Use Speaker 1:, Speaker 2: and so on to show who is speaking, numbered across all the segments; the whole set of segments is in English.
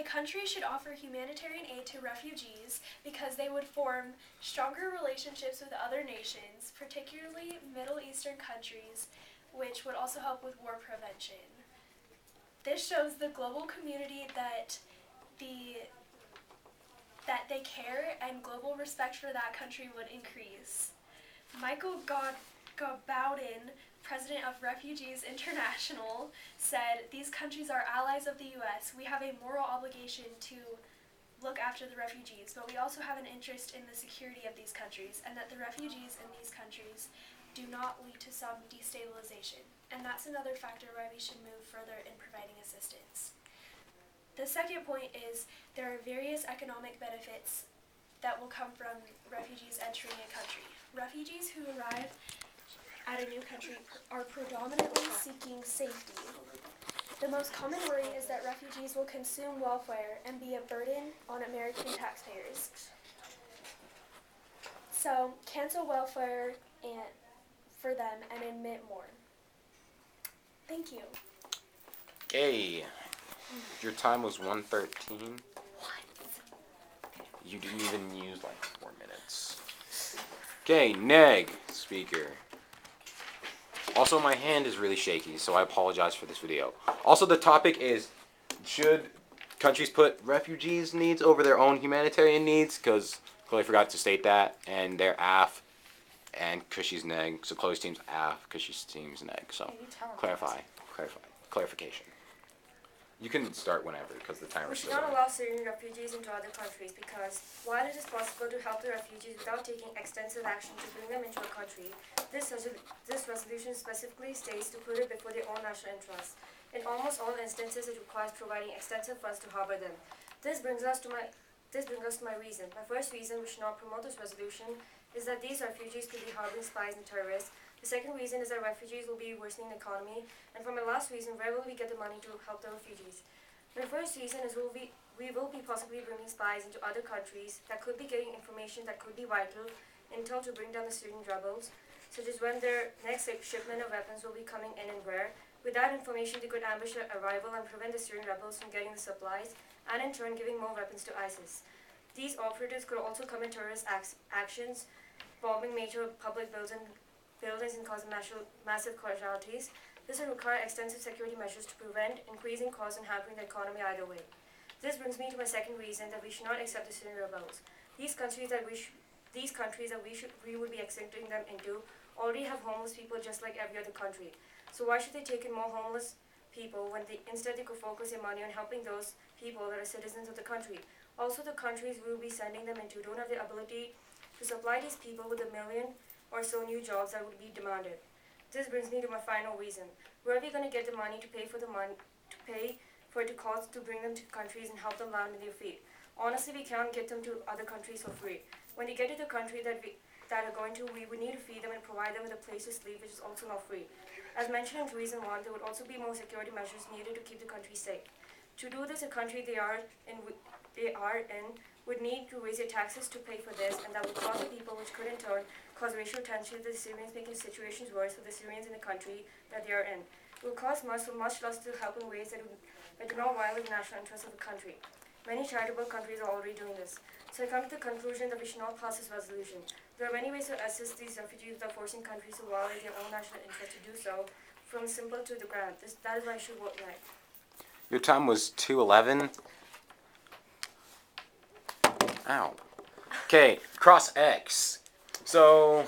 Speaker 1: A country should offer humanitarian aid to refugees because they would form stronger relationships with other nations, particularly Middle Eastern countries, which would also help with war prevention. This shows the global community that they care, and global respect for that country would increase. Michael Bowden, president of Refugees International, said, "These countries are allies of the U.S. We have a moral obligation to look after the refugees, but we also have an interest in the security of these countries, and that the refugees in these countries do not lead to some destabilization." And that's another factor why we should move further in providing assistance. The second point is there are various economic benefits that will come from refugees entering a country. Refugees who arrive at a new country are predominantly seeking safety. The most common worry is that refugees will consume welfare and be a burden on American taxpayers. So cancel welfare for them and admit more. Thank you.
Speaker 2: Okay. Your time was 1:13. You didn't even use like 4 minutes. Okay, Neg, speaker. Also, my hand is really shaky, so I apologize for this video. Also, the topic is, should countries put refugees' needs over their own humanitarian needs? Because Chloe forgot to state that, and they're AF, and Cushy's Neg. So Chloe's team's AF, Cushy's team's Neg. So clarification. You can start whenever, because the timer's
Speaker 3: still on. We should not allow Syrian refugees into other countries because while it is possible to help the refugees without taking extensive action to bring them into a country, this resolution specifically states to put it before their own national interests. In almost all instances, it requires providing extensive funds to harbor them. This brings us to my reason. My first reason we should not promote this resolution is that these refugees could be harboring spies and terrorists. The second reason is that refugees will be worsening the economy. And for my last reason, where will we get the money to help the refugees? My first reason is we will be possibly bringing spies into other countries that could be getting information that could be vital intel to bring down the Syrian rebels, such as when their next shipment of weapons will be coming in and where. With that information, they could ambush their arrival and prevent the Syrian rebels from getting the supplies, and in turn giving more weapons to ISIS. These operatives could also commit terrorist actions, bombing major public buildings and causing massive casualties. This will require extensive security measures to prevent increasing costs and hampering the economy either way. This brings me to my second reason that we should not accept the Syrian rebels. These countries that we would be accepting them into already have homeless people just like every other country. So why should they take in more homeless people when instead they could focus their money on helping those people that are citizens of the country? Also, the countries we will be sending them into don't have the ability to supply these people with 1 million or so new jobs that would be demanded. This brings me to my final reason. Where are we going to get the money to pay for it to cost to bring them to countries and help them land on their feet? Honestly, we can't get them to other countries for free. When they get to the country that are going to, we would need to feed them and provide them with a place to sleep, which is also not free. As mentioned in reason 1, there would also be more security measures needed to keep the country safe. To do this, a country they are in would need to raise their taxes to pay for this, and that would cost the people, which could in turn cause racial tension with the Syrians, making situations worse for the Syrians in the country that they are in. It will cost much loss to help in ways that do not violate the national interests of the country. Many charitable countries are already doing this. So I come to the conclusion that we should not pass this resolution. There are many ways to assist these refugees without forcing countries to violate their own national interest to do so, from simple to the grand. That is why I should vote no.
Speaker 2: Your time was 2:11. Ow. Okay, cross X. So,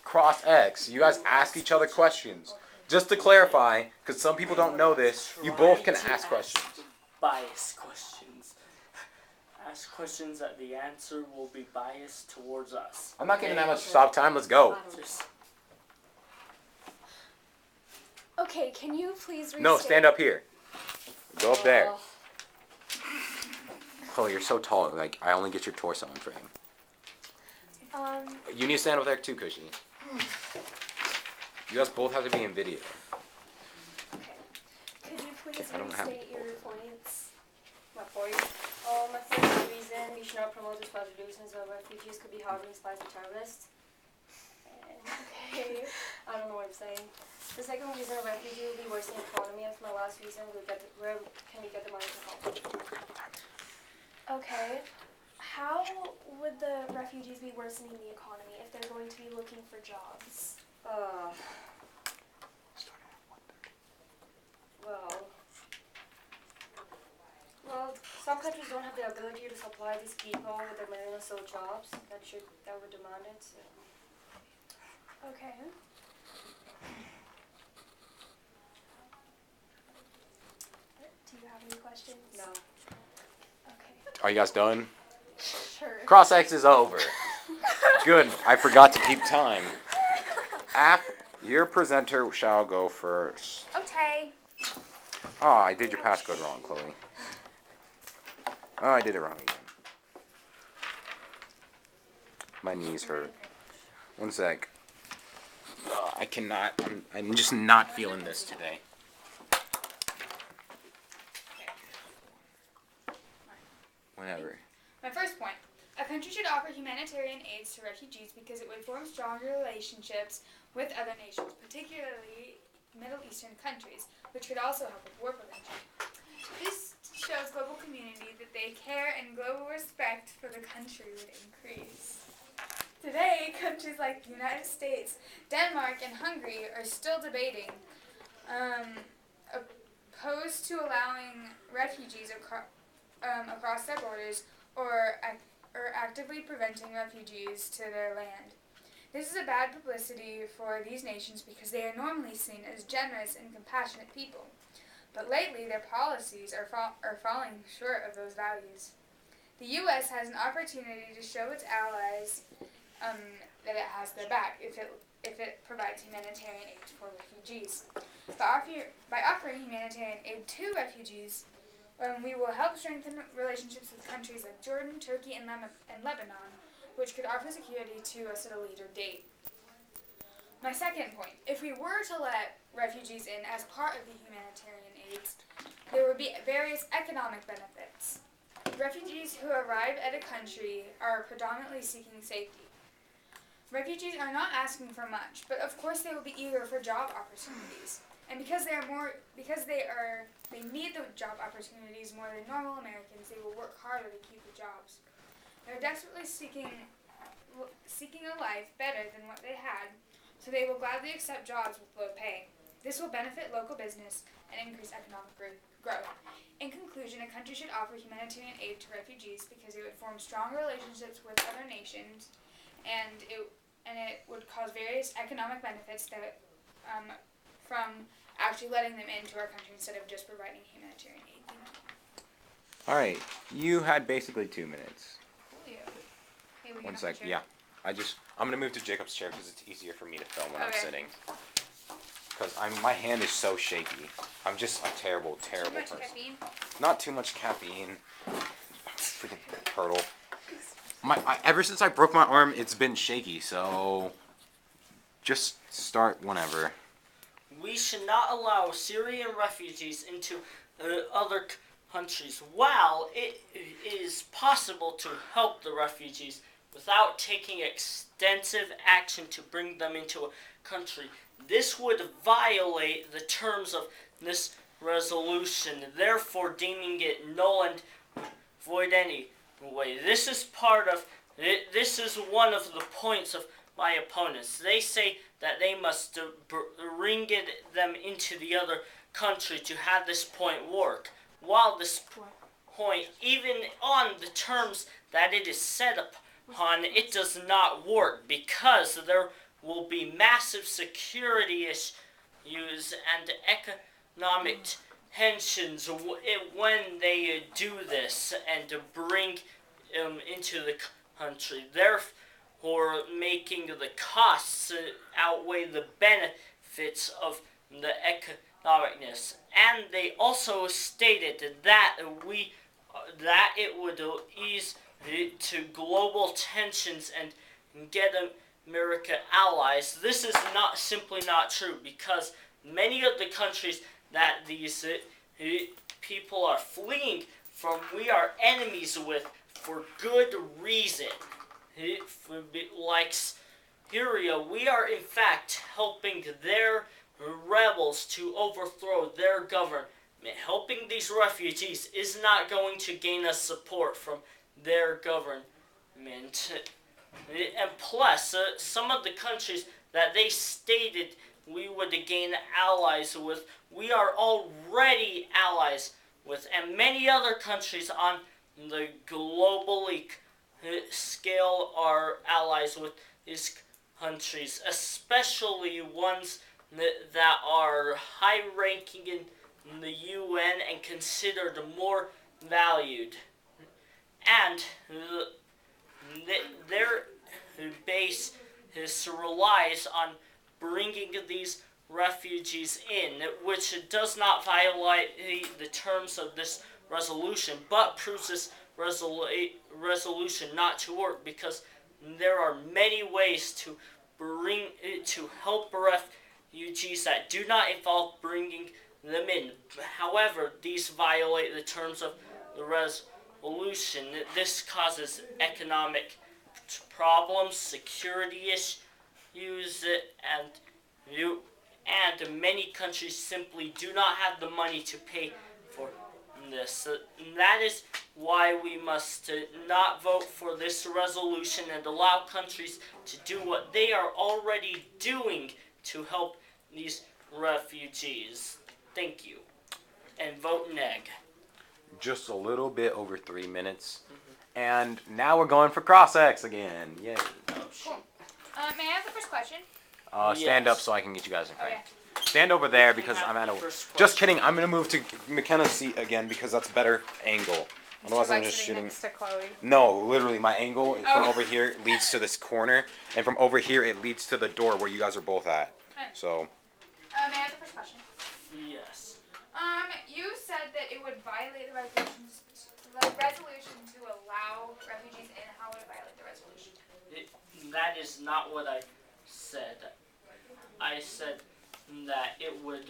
Speaker 2: cross X. You guys ask each other questions. Just to clarify, because some people don't know this, you both can ask questions.
Speaker 4: Biased questions. Ask questions that the answer will be biased towards us.
Speaker 2: I'm not getting that much stop time. Let's go.
Speaker 1: Okay, can you please restate?
Speaker 2: No, stand up here. Go up there. Chloe, you're so tall. Like, I only get your torso in frame. You need to stand up there too, Cushy. You guys both have to be in video.
Speaker 1: Okay. Could you please restate your points?
Speaker 3: My points? My first reason we should not promote this resolution is that refugees could be harboring spies and terrorists.
Speaker 1: Okay.
Speaker 3: I don't know what I'm saying. The second reason a refugee will be worsening the economy, and for my last reason, where can we get the money to help?
Speaker 1: Okay. How would the refugees be worsening the economy if they're going to be looking for jobs?
Speaker 3: Uh, well, some countries don't have the ability to supply these people with a million or so jobs that were demanded. So.
Speaker 1: Okay. Do you have any questions?
Speaker 3: No.
Speaker 1: Okay.
Speaker 2: Are you guys done?
Speaker 1: Sure.
Speaker 2: Cross X is over. Good. I forgot to keep time. Your presenter shall go first.
Speaker 1: Okay.
Speaker 2: Oh, I did your passcode wrong, Chloe. Oh, I did it wrong again. My knees hurt. One sec. I cannot. I'm just not feeling this today. Whatever.
Speaker 5: My first point. A country should offer humanitarian aid to refugees because it would form stronger relationships with other nations, particularly Middle Eastern countries, which could also help with war prevention. This shows global community that they care and global respect for the country would increase. Today, countries like the United States, Denmark, and Hungary are still debating opposed to allowing refugees across their borders or actively preventing refugees to their land. This is a bad publicity for these nations because they are normally seen as generous and compassionate people. But lately, their policies are falling short of those values. The U.S. has an opportunity to show its allies that it has their back if it provides humanitarian aid for refugees. By offering humanitarian aid to refugees, we will help strengthen relationships with countries like Jordan, Turkey, and Lebanon, which could offer security to us at a later date. My second point, if we were to let refugees in as part of the humanitarian aids, there would be various economic benefits. Refugees who arrive at a country are predominantly seeking safety. Refugees are not asking for much, but of course they will be eager for job opportunities. And because they need the job opportunities more than normal Americans, they will work harder to keep the jobs. They're desperately seeking a life better than what they had, so they will gladly accept jobs with low pay. This will benefit local business and increase economic growth. In conclusion, a country should offer humanitarian aid to refugees because it would form strong relationships with other nations, and it would cause various economic benefits that from actually letting them into our country instead of just providing humanitarian aid.
Speaker 2: All right. You had basically 2 minutes.
Speaker 5: Yeah. Hey, we
Speaker 2: One
Speaker 5: can
Speaker 2: sec.
Speaker 5: share.
Speaker 2: Yeah. I'm gonna move to Jacob's chair because it's easier for me to film when I'm
Speaker 5: Okay.
Speaker 2: sitting. Because my hand is so shaky. I'm just a terrible
Speaker 5: Too much
Speaker 2: person.
Speaker 5: caffeine?
Speaker 2: Not too much caffeine. Freaking turtle. Ever since I broke my arm, it's been shaky. So just start whenever.
Speaker 4: We should not allow Syrian refugees into other countries. While it is possible to help the refugees without taking extensive action to bring them into a country, this would violate the terms of this resolution, therefore deeming it null and void anyway. This is one of the points of my opponents. They say that they must bring them into the other country to have this point work. While this point, even on the terms that it is set upon, it does not work because there will be massive security issues and economic tensions when they do this and bring into the country. Therefore, making the costs outweigh the benefits of the economicness. And they also stated that it would ease to global tensions and get America allies. This is simply not true because many of the countries that these people are fleeing from, we are enemies with for good reason. Like Syria, we are in fact helping their rebels to overthrow their government. Helping these refugees is not going to gain us support from their government. And plus, some of the countries that they stated we would gain allies with, we are already allies with, and many other countries on the global scale are allies with these countries, especially ones that are high-ranking in the UN and considered more valued. And their base relies on bringing these refugees in, which does not violate the terms of this resolution, but proves this resolution not to work, because there are many ways to help refugees that do not involve bringing them in. However, these violate the terms of the resolution. This causes economic problems, security issues, and many countries simply do not have the money to pay for this. That is why we must not vote for this resolution and allow countries to do what they are already doing to help these refugees. Thank you. And vote neg.
Speaker 2: Just a little bit over 3 minutes. And now we're going for cross-X again. Yay.
Speaker 5: Cool. May I have the first question?
Speaker 2: Stand up
Speaker 4: Yes.
Speaker 2: so I can get you guys in frame.
Speaker 5: Okay.
Speaker 2: Stand over there because I'm at a...
Speaker 4: First
Speaker 2: Just
Speaker 4: question.
Speaker 2: kidding. I'm going to move to McKenna's seat again because that's better angle. Otherwise, I'm
Speaker 5: Like
Speaker 2: just
Speaker 5: sitting
Speaker 2: shooting...
Speaker 5: next to Chloe.
Speaker 2: No, literally, my angle from
Speaker 5: Oh.
Speaker 2: over here leads to this corner, and from over here it leads to the door where you guys are both at.
Speaker 5: Right.
Speaker 2: So,
Speaker 5: May I have the first question?
Speaker 4: Yes.
Speaker 5: You said that it would violate the resolution to allow refugees in. How would it violate the resolution?
Speaker 4: That is not what I said. I said that it would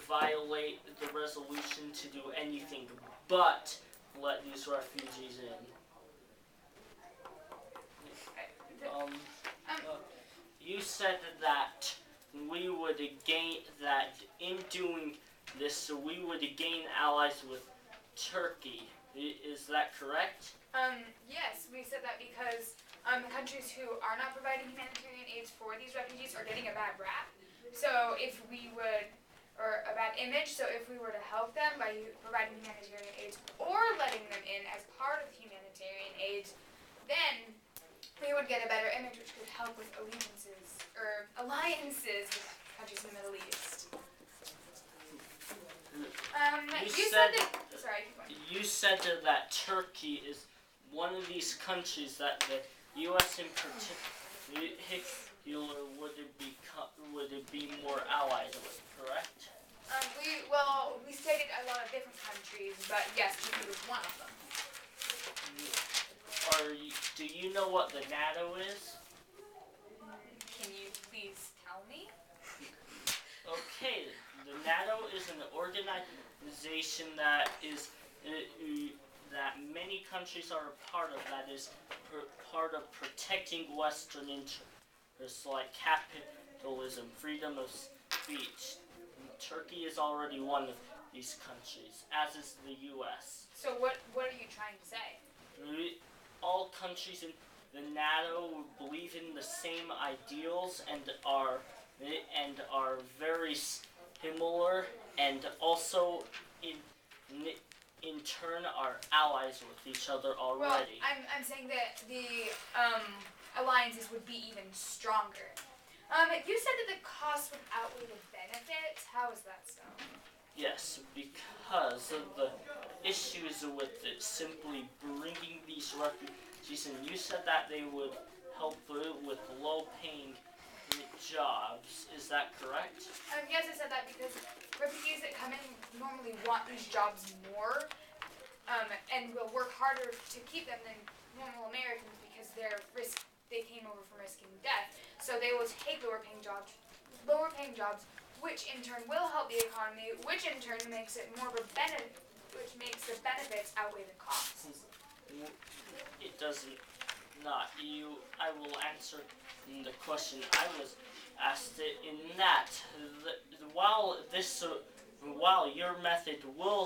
Speaker 4: violate the resolution to do anything but let these refugees in. You said that we would gain that in doing this, we would gain allies with Turkey. Is that correct?
Speaker 5: Yes, we said that because countries who are not providing humanitarian aid for these refugees are getting a bad rap. So if we would, or a bad image, so if we were to help them by providing humanitarian aid or letting them in as part of humanitarian aid, then we would get a better image, which could help with alliances with countries in the Middle East. You said that. Sorry, keep going.
Speaker 4: You said that Turkey is one of these countries that the U.S. in particular would be more allied with, correct?
Speaker 5: We stated a lot of different countries, but yes, Turkey was one of them.
Speaker 4: Do you know what the NATO is?
Speaker 5: Can you please tell me?
Speaker 4: Okay, the NATO is an organization that that many countries are a part of. That is part of protecting Western interests like capitalism, freedom of speech. Turkey is already one of these countries, as is the U.S.
Speaker 5: So what are you trying to say?
Speaker 4: All countries in the NATO believe in the same ideals and are very similar, and also in turn are allies with each other already.
Speaker 5: Well, I'm saying that the alliances would be even stronger. You said that the cost would outweigh the benefits. How is that so?
Speaker 4: Yes, because of the issues with simply bringing these refugees in. You said that they would help with low-paying jobs. Is that correct?
Speaker 5: Yes, I said that because refugees that come in normally want these jobs more, and will work harder to keep them than normal Americans because they came over from risking death. So they will take lower-paying jobs, which in turn will help the economy, which in turn makes it more of a benefit, which makes the benefits outweigh the costs.
Speaker 4: It doesn't. Not you. I will answer the question I was asked in that while your method will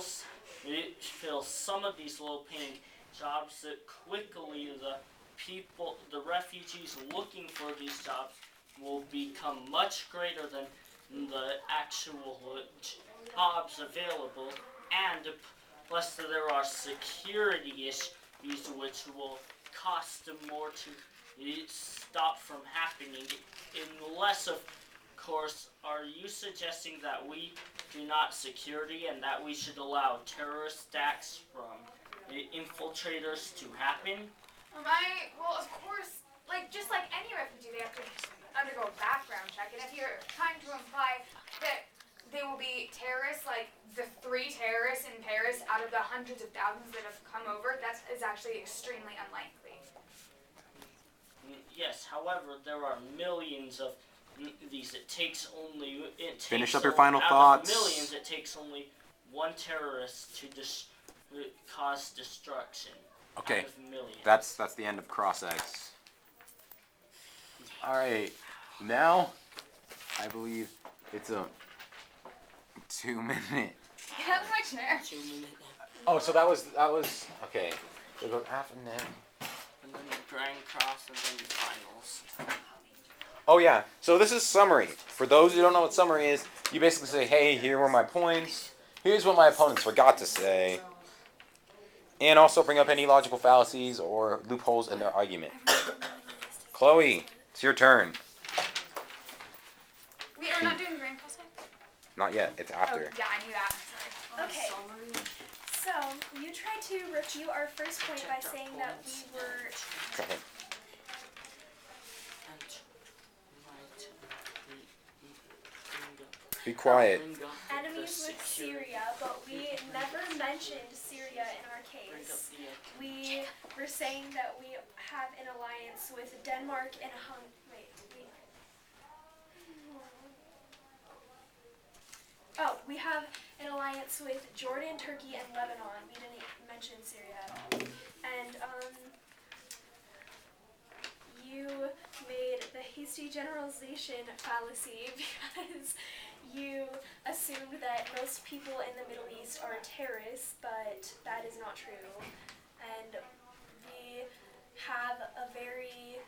Speaker 4: fill some of these low-paying jobs, that quickly the refugees looking for these jobs will become much greater than the actual jobs available, and plus there are security issues which will cost more to stop from happening, unless of course are you suggesting that we do not security and that we should allow terrorist attacks from infiltrators to happen?
Speaker 5: Well, of course, just like any refugee, they have to undergo a background check. And if you're trying to imply that they will be terrorists, like the 3 terrorists in Paris out of the hundreds of thousands that have come over, that is actually extremely unlikely.
Speaker 4: Yes, however, there are millions of these.
Speaker 2: Finish up your final thoughts.
Speaker 4: Millions, it takes only one terrorist to cause destruction.
Speaker 2: Okay,
Speaker 4: out of millions.
Speaker 2: that's the end of Cross-X. All right, now I believe it's a 2-minute.
Speaker 5: That's my chair.
Speaker 4: 2 minutes.
Speaker 2: Oh, so that was okay. So go half and then.
Speaker 4: And then the Grand Cross, and then the finals.
Speaker 2: Oh yeah. So this is summary. For those who don't know what summary is, you basically say, "Hey, here were my points. Here's what my opponents forgot to say," and also bring up any logical fallacies or loopholes in their argument. Chloe, it's your turn.
Speaker 5: We are not doing Grand Cross.
Speaker 2: Not yet. It's after.
Speaker 5: Oh, yeah, I knew that. Sorry.
Speaker 1: Okay. So you tried to refute our first point by saying that we were
Speaker 2: Go ahead. Be quiet.
Speaker 1: enemies with Syria, but we never mentioned Syria in our case. We were saying that we have an alliance with Denmark and we have an alliance with Jordan, Turkey, and Lebanon. We didn't mention Syria at all. And you made the hasty generalization fallacy because you assumed that most people in the Middle East are terrorists, but that is not true. And we have a very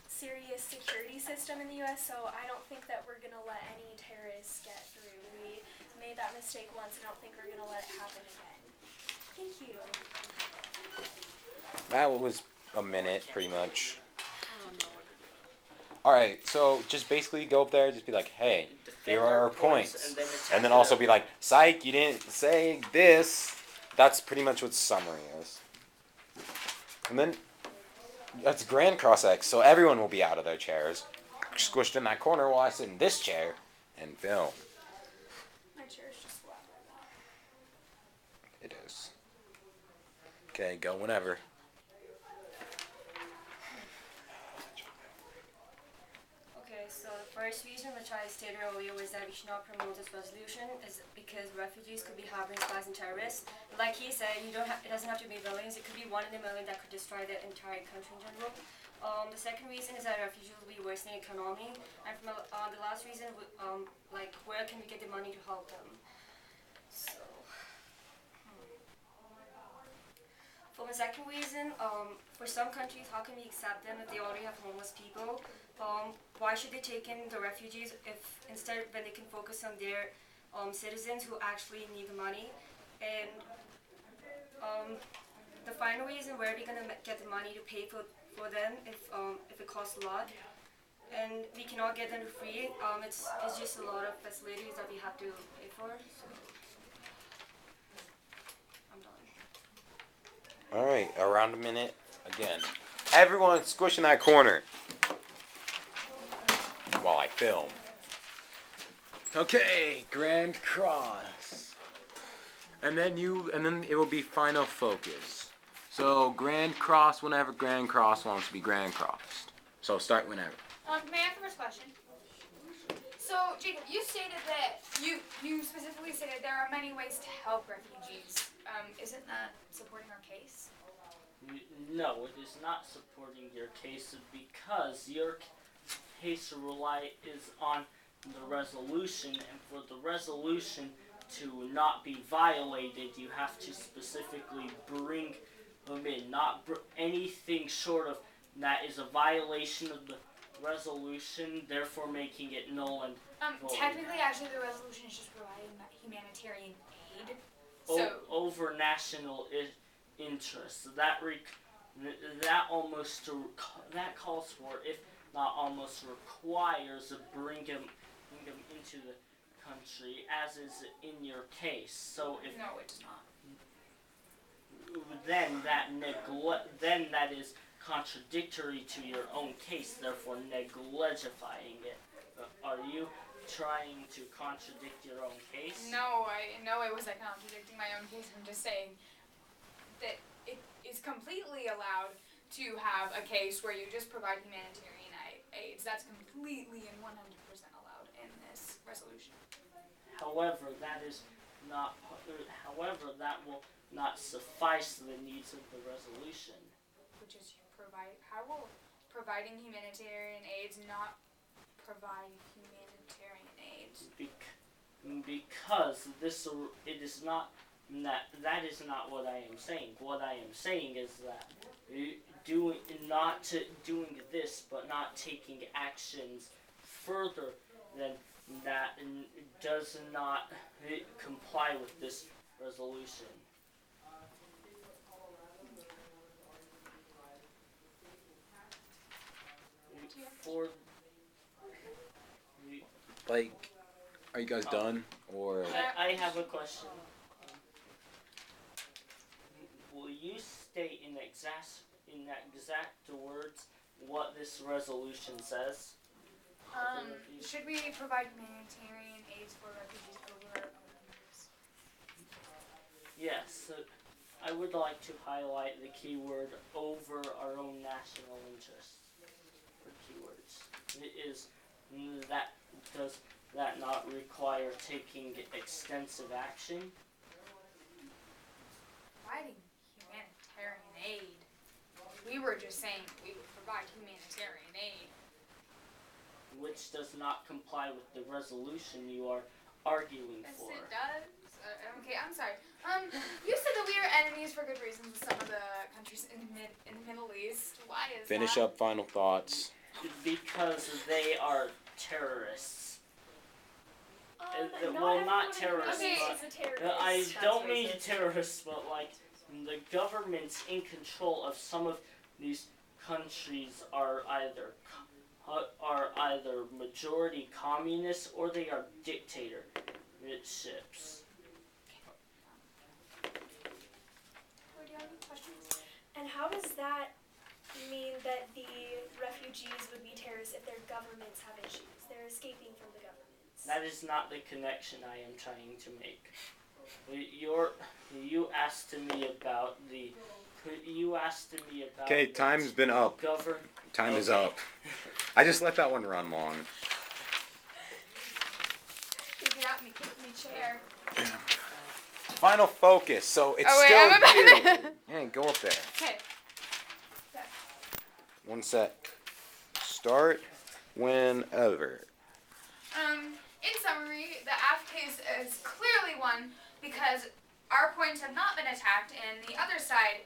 Speaker 1: serious security system in the U.S., so I don't think that we're going to let any terrorists get through. We made that mistake once, and I don't think we're going to let it happen again. Thank you.
Speaker 2: That was a minute, pretty much. Alright, so just basically go up there, just be like, "Hey, here are our points." And then also be like, "Psych, you didn't say this." That's pretty much what summary is. And then that's Grand Cross-X, so everyone will be out of their chairs, squished in that corner while I sit in this chair and film.
Speaker 1: My chair is just flat right now.
Speaker 2: It is. Okay, go whenever.
Speaker 3: Okay, so the first reason which I stated earlier was that we should not promote this resolution is because refugees could be harboring spies and terrorists. Like he said, it doesn't have to be millions, it could be 1 in a million that could destroy the entire country in general. The second reason is that refugees will be worsening economy, and from the last reason, where can we get the money to help them? So, for the second reason, for some countries, how can we accept them if they already have homeless people? Why should they take in the refugees if instead when they can focus on their citizens who actually need the money? And the final reason, where are we gonna get the money to pay for them if it costs a lot? And we cannot get them for free. It's just a lot of facilities that we have to pay for. So I'm done.
Speaker 2: Alright, around a minute again. Everyone squish in that corner while I film. Okay, Grand Cross. And then it will be final focus. So Grand Cross whenever Grand Cross wants to be Grand Crossed. So start whenever.
Speaker 5: May I have the first question? So, Jacob, you stated that you specifically stated there are many ways to help refugees. Isn't that supporting our case?
Speaker 4: No, it is not supporting your case because your case is on the resolution, and for the resolution to not be violated, you have to specifically bring them in. Not anything short of that is a violation of the resolution, therefore making it null and void.
Speaker 5: Technically, actually, the resolution is just providing humanitarian aid.
Speaker 4: Over national interests. That calls for, if not almost requires, bring them into the country, as is in your case. So if
Speaker 5: No, it does not.
Speaker 4: then that is contradictory to your own case, therefore negligifying it. Are you trying to contradict your own case?
Speaker 5: No, it was contradicting my own case. I'm just saying that it is completely allowed to have a case where you just provide humanitarian aids. That's completely and 100% allowed in this resolution.
Speaker 4: However, that will not suffice the needs of the resolution.
Speaker 5: Which is how will providing humanitarian aids not provide humanitarian aids?
Speaker 4: Because it is not that is not what I am saying. What I am saying is that doing this, but not taking actions further than that does not comply with this resolution.
Speaker 2: Are you guys done? Or
Speaker 4: I have a question. Will you state in exact words what this resolution says?
Speaker 5: Should we provide humanitarian aids for refugees over our own interests?
Speaker 4: Yes, I would like to highlight the keyword over our own national interests. For keywords, does that not require taking extensive action?
Speaker 5: Providing humanitarian aid. We were just saying we would provide humanitarian aid.
Speaker 4: Which does not comply with the resolution you are arguing
Speaker 5: Yes,
Speaker 4: for.
Speaker 5: it does. Okay, I'm sorry. You said that we are enemies for good reasons with some of the countries in the Middle East. Why is
Speaker 2: finish
Speaker 5: that?
Speaker 2: up final thoughts.
Speaker 4: Because they are terrorists.
Speaker 1: Not
Speaker 4: well, not
Speaker 1: everyone
Speaker 4: terrorists,
Speaker 1: in the
Speaker 5: but-
Speaker 1: Middle East is a terrorist.
Speaker 4: I
Speaker 1: That's
Speaker 4: don't mean
Speaker 1: racist.
Speaker 4: terrorists, but like the governments in control of some of these countries are either majority communists or they are dictatorships.
Speaker 5: Do you have any questions?
Speaker 1: And how does that mean that the refugees would be terrorists if their governments have issues? They're escaping from the governments.
Speaker 4: That is not the connection I am trying to make. You asked me about the.
Speaker 2: Okay, time's been up. Time is up. I just let that one run long.
Speaker 5: You got me, kick me chair.
Speaker 2: Final focus. So it's
Speaker 5: Oh, wait,
Speaker 2: still
Speaker 5: I'm about
Speaker 2: you. Yeah, go up there.
Speaker 5: Okay.
Speaker 2: One sec. Start whenever.
Speaker 5: In summary, the AF case is clearly won because our points have not been attacked, and the other side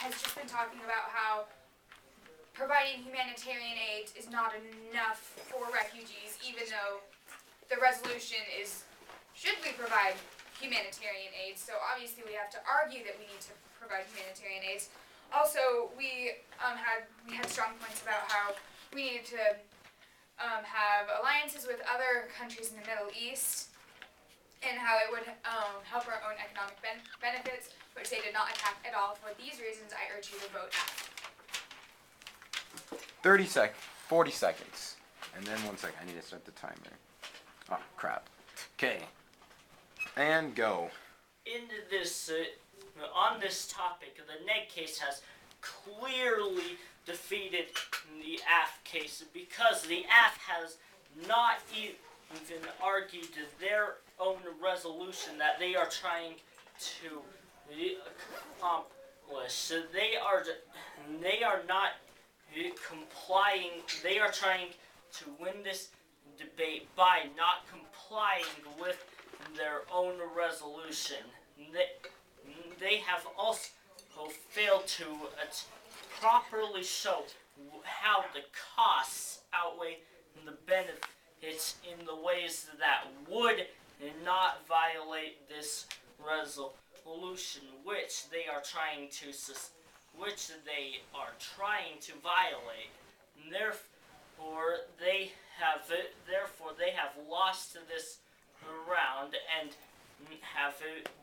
Speaker 5: has just been talking about how providing humanitarian aid is not enough for refugees, even though the resolution should we provide humanitarian aid. So obviously we have to argue that we need to provide humanitarian aids. Also, we had strong points about how we needed to have alliances with other countries in the Middle East, and how it would help our own economic benefits, which they did not attack at all. For these reasons, I urge you to vote aye.
Speaker 2: 40 seconds. And then 1 second. I need to start the timer. Oh, crap. Okay. And go.
Speaker 4: On this topic, the Neg case has clearly defeated the AF case because the AF has not even argued their own resolution that they are trying to accomplish. They are not complying. They are trying to win this debate by not complying with their own resolution. They have also failed to properly show how the costs outweigh the benefits in the ways that would not violate this resolution, which they are trying to violate. Therefore, they have lost this round and have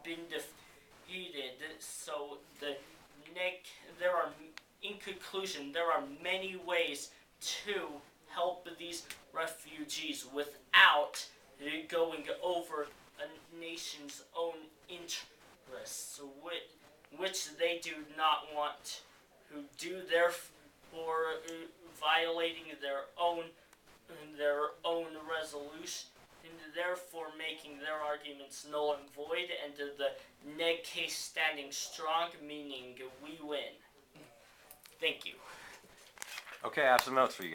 Speaker 4: been defeated. So in conclusion, there are many ways to help these refugees without going over a nation's own interests, which they do not want to do, therefore violating their own resolution, and therefore making their arguments null and void, and the neg case standing strong, meaning we win. Thank you.
Speaker 2: Okay, I have some notes for you.